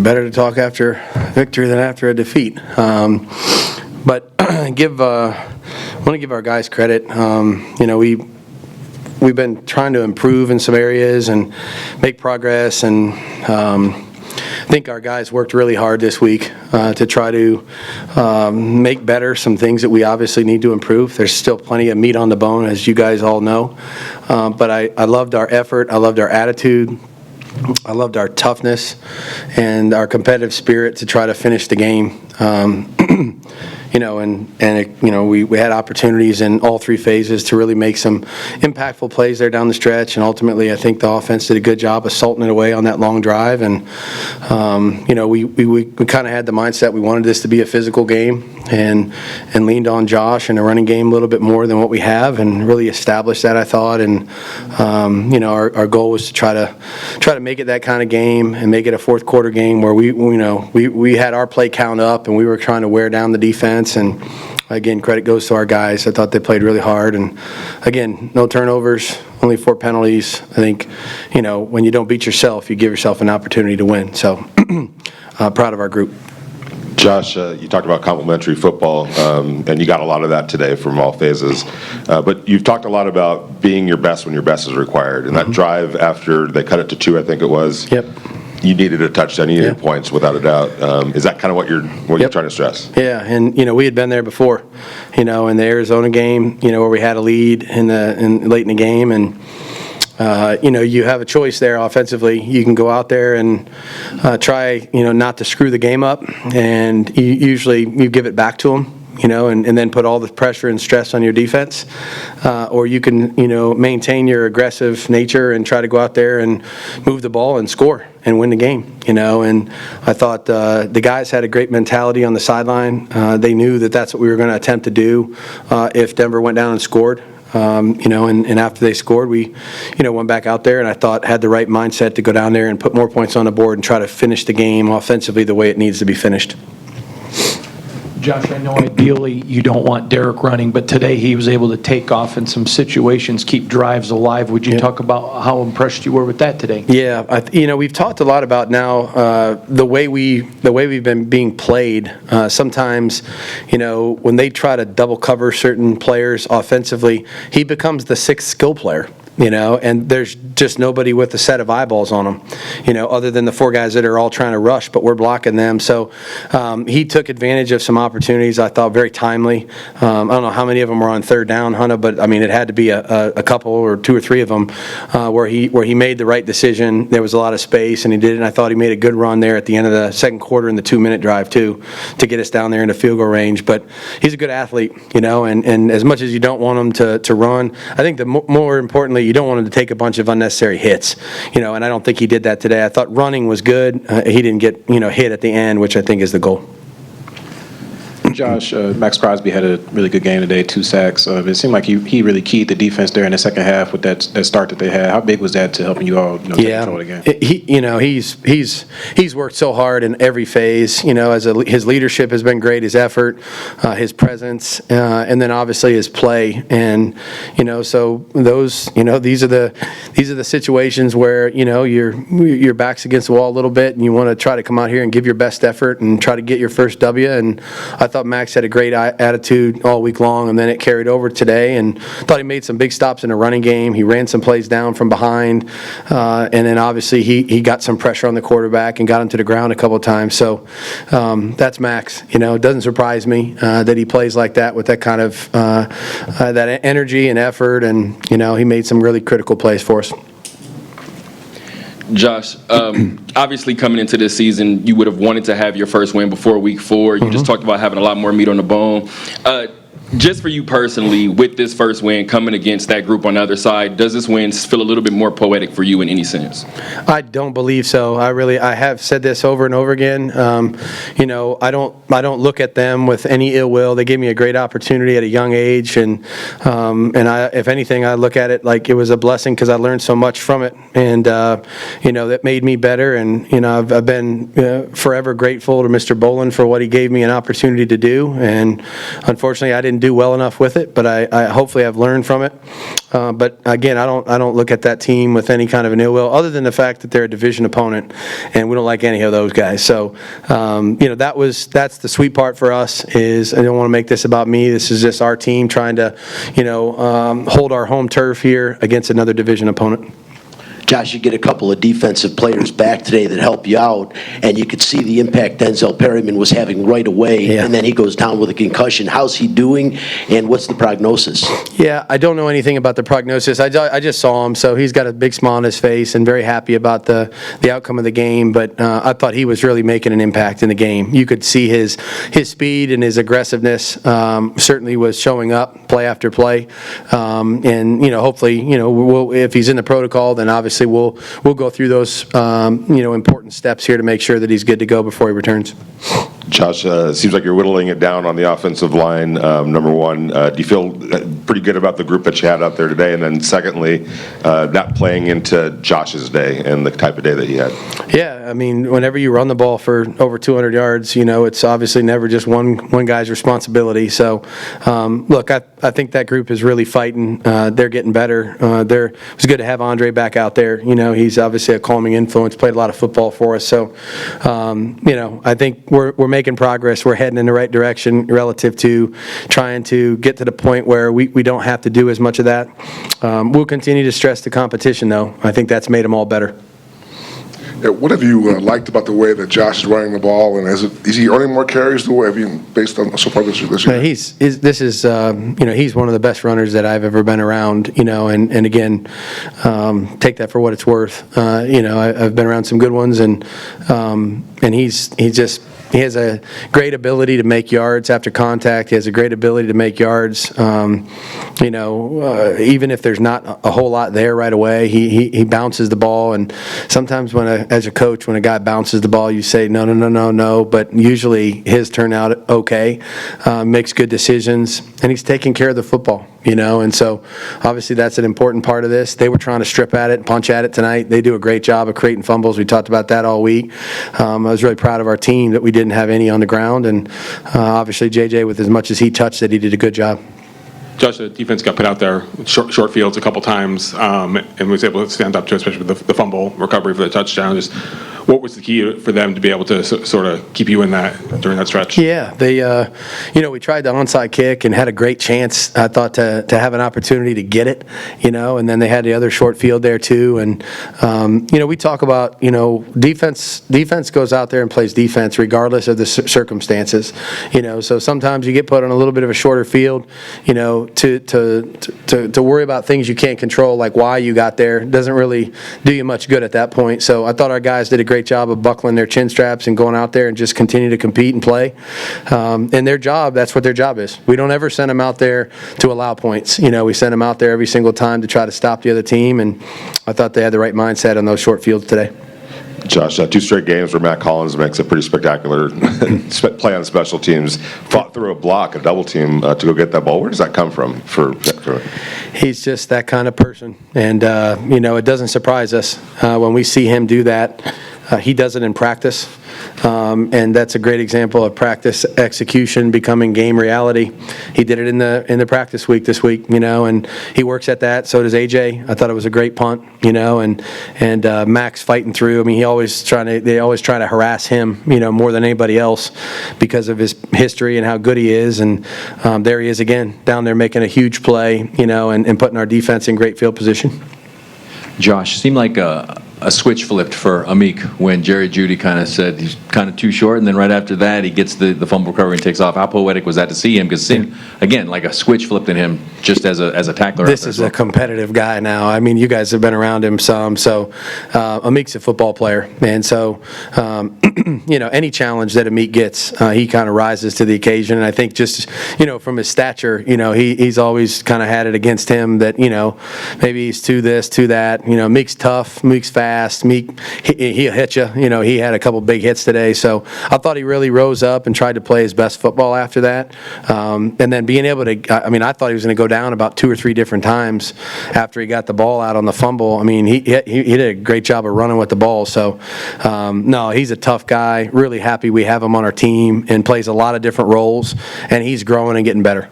better to talk after victory than after a defeat. But I want to give our guys credit. We've been trying to improve in some areas and make progress, and I think our guys worked really hard this week to try to make better some things that we obviously need to improve. There's still plenty of meat on the bone, as you guys all know. But I loved our effort. I loved our attitude. I loved our toughness and our competitive spirit to try to finish the game. We had opportunities in all three phases to really make some impactful plays there down the stretch, and ultimately I think the offense did a good job of salting it away on that long drive. And we kind of had the mindset we wanted this to be a physical game, and leaned on Josh and the running game a little bit more than what we have, and really established that, I thought. And our goal was to try to make it that kind of game and make it a fourth quarter game where we had our play count up and we were trying to wear down the defense. And again, credit goes to our guys. I thought they played really hard, and again, no turnovers, only 4 penalties. I think when you don't beat yourself, you give yourself an opportunity to win. So proud of our group. Josh, you talked about complementary football, and you got a lot of that today from all phases. But you've talked a lot about being your best when your best is required. And that drive after they cut it to 2, I think it was. Yep. You needed a touchdown. You needed points, without a doubt. Is that kind of what you're trying to stress? Yeah, and we had been there before, in the Arizona game, where we had a lead late in the game, and you have a choice there offensively. You can go out there and try, not to screw the game up, and usually you give it back to them. And then put all the pressure and stress on your defense. Or you can, maintain your aggressive nature and try to go out there and move the ball and score and win the game, And I thought the guys had a great mentality on the sideline. They knew that that's what we were going to attempt to do if Denver went down and scored. And after they scored, we, went back out there, and I thought had the right mindset to go down there and put more points on the board and try to finish the game offensively the way it needs to be finished. Josh, I know ideally you don't want Derek running, but today he was able to take off in some situations, keep drives alive. Would you talk about how impressed you were with that today? Yeah, we've talked a lot about now the way we've been being played. Sometimes, when they try to double cover certain players offensively, he becomes the sixth skill player. And there's just nobody with a set of eyeballs on him, other than the 4 guys that are all trying to rush, but we're blocking them. So he took advantage of some opportunities, I thought, very timely. I don't know how many of them were on third down, Hunter, but, it had to be a couple or 2 or 3 of them where he made the right decision. There was a lot of space, and he did it, and I thought he made a good run there at the end of the second quarter in the 2-minute drive, too, to get us down there into field goal range. But he's a good athlete, and as much as you don't want him to run, I think more importantly, you don't want him to take a bunch of unnecessary hits, and I don't think he did that today. I thought running was good. He didn't get, hit at the end, which I think is the goal. Josh, Maxx Crosby had a really good game today, 2 sacks. It seemed like he really keyed the defense there in the second half with that start that they had. How big was that to helping you all take control of the game? He's worked so hard in every phase. His leadership has been great, his effort, his presence, and then obviously his play. And so those these are the situations where your back's against the wall a little bit, and you want to try to come out here and give your best effort and try to get your first W. And I thought Max had a great attitude all week long, and then it carried over today, and thought he made some big stops in the running game. He ran some plays down from behind, and then obviously he got some pressure on the quarterback and got him to the ground a couple of times. So that's Max. It doesn't surprise me that he plays like that with that kind of that energy and effort, and he made some really critical plays for us. Josh, obviously coming into this season, you would have wanted to have your first win before week 4. You just talked about having a lot more meat on the bone. Just for you personally, with this first win coming against that group on the other side, does this win feel a little bit more poetic for you in any sense? I don't believe so. I have said this over and over again. I don't look at them with any ill will. They gave me a great opportunity at a young age, and if anything, I look at it like it was a blessing because I learned so much from it, and that made me better. And I've been forever grateful to Mr. Bolin for what he gave me an opportunity to do. And unfortunately, I didn't do do well enough with it, but I hopefully I've learned from it. But again, I don't look at that team with any kind of an ill will, other than the fact that they're a division opponent, and we don't like any of those guys. So, that's the sweet part for us. Is I don't want to make this about me. This is just our team trying to, hold our home turf here against another division opponent. Josh, you get a couple of defensive players back today that help you out, and you could see the impact Denzel Perryman was having right away, Yeah. and then he goes down with a concussion. How's he doing, and what's the prognosis? Yeah, I don't know anything about the prognosis. I just saw him, so he's got a big smile on his face and very happy about the outcome of the game. But I thought he was really making an impact in the game. You could see his speed and his aggressiveness certainly was showing up play after play. And hopefully, if he's in the protocol, then obviously we'll go through those important steps here to make sure that he's good to go before he returns. Josh, it seems like you're whittling it down on the offensive line, number one. Do you feel pretty good about the group that you had out there today? And then secondly, that playing into Josh's day and the type of day that he had. Yeah, I mean, whenever you run the ball for over 200 yards, it's obviously never just one guy's responsibility. So, look, I think that group is really fighting. They're getting better. It was good to have Andre back out there. He's obviously a calming influence, played a lot of football for us. So, I think we're making progress. We're heading in the right direction relative to trying to get to the point where we don't have to do as much of that. We'll continue to stress the competition, though. I think that's made them all better. Yeah, what have you liked about the way that Josh is running the ball, and is he earning more carries the way based on so far this year? He's one of the best runners that I've ever been around. And again, take that for what it's worth. I've been around some good ones, and he has a great ability to make yards after contact. He has a great ability to make yards. Even if there's not a whole lot there right away, he bounces the ball. And sometimes as a coach, when a guy bounces the ball, you say, no. But usually his turn out okay, makes good decisions, and he's taking care of the football. And so obviously that's an important part of this. They were trying to strip at it and punch at it tonight. They do a great job of creating fumbles. We talked about that all week. I was really proud of our team that we didn't have any on the ground, and obviously JJ, with as much as he touched it, he did a good job. Josh, the defense got put out there with short fields a couple times and was able to stand up to, especially with the fumble recovery for the touchdown. Just what was the key for them to be able to sort of keep you in that during that stretch? Yeah, they, we tried the onside kick and had a great chance, I thought, to have an opportunity to get it, and then they had the other short field there too. And, we talk about, defense goes out there and plays defense regardless of the circumstances, so sometimes you get put on a little bit of a shorter field, to worry about things you can't control, like why you got there, doesn't really do you much good at that point. So I thought our guys did a great job of buckling their chin straps and going out there and just continue to compete and play. And their job, that's what their job is. We don't ever send them out there to allow points. We send them out there every single time to try to stop the other team, and I thought they had the right mindset on those short fields today. Josh, 2 straight games where Matt Collins makes a pretty spectacular play on special teams, fought through a block, a double team to go get that ball. Where does that come from? He's just that kind of person, and it doesn't surprise us when we see him do that. He does it in practice, and that's a great example of practice execution becoming game reality. He did it in the practice week this week, and he works at that. So does AJ. I thought it was a great punt, and Max fighting through. I mean, they always try to harass him, more than anybody else because of his history and how good he is. And there he is again, down there making a huge play, and putting our defense in great field position. Josh, seemed like a switch flipped for Amik when Jerry Jeudy kind of said he's kind of too short, and then right after that he gets the fumble recovery and takes off. How poetic was that to see him? Because it seemed, again, like a switch flipped in him just as a tackler. This is a competitive guy now. I mean, you guys have been around him some, so Amik's a football player, and so any challenge that Amik gets, he kind of rises to the occasion. And I think just from his stature, he's always kind of had it against him that maybe he's to this, to that. Amik's tough, Amik's fast. Meek, he'll hit you. He had a couple big hits today, so I thought he really rose up and tried to play his best football after that. And then being able to, I thought he was going to go down about 2 or 3 different times after he got the ball out on the fumble. I mean, he did a great job of running with the ball. So, no, he's a tough guy. Really happy we have him on our team and plays a lot of different roles, and he's growing and getting better.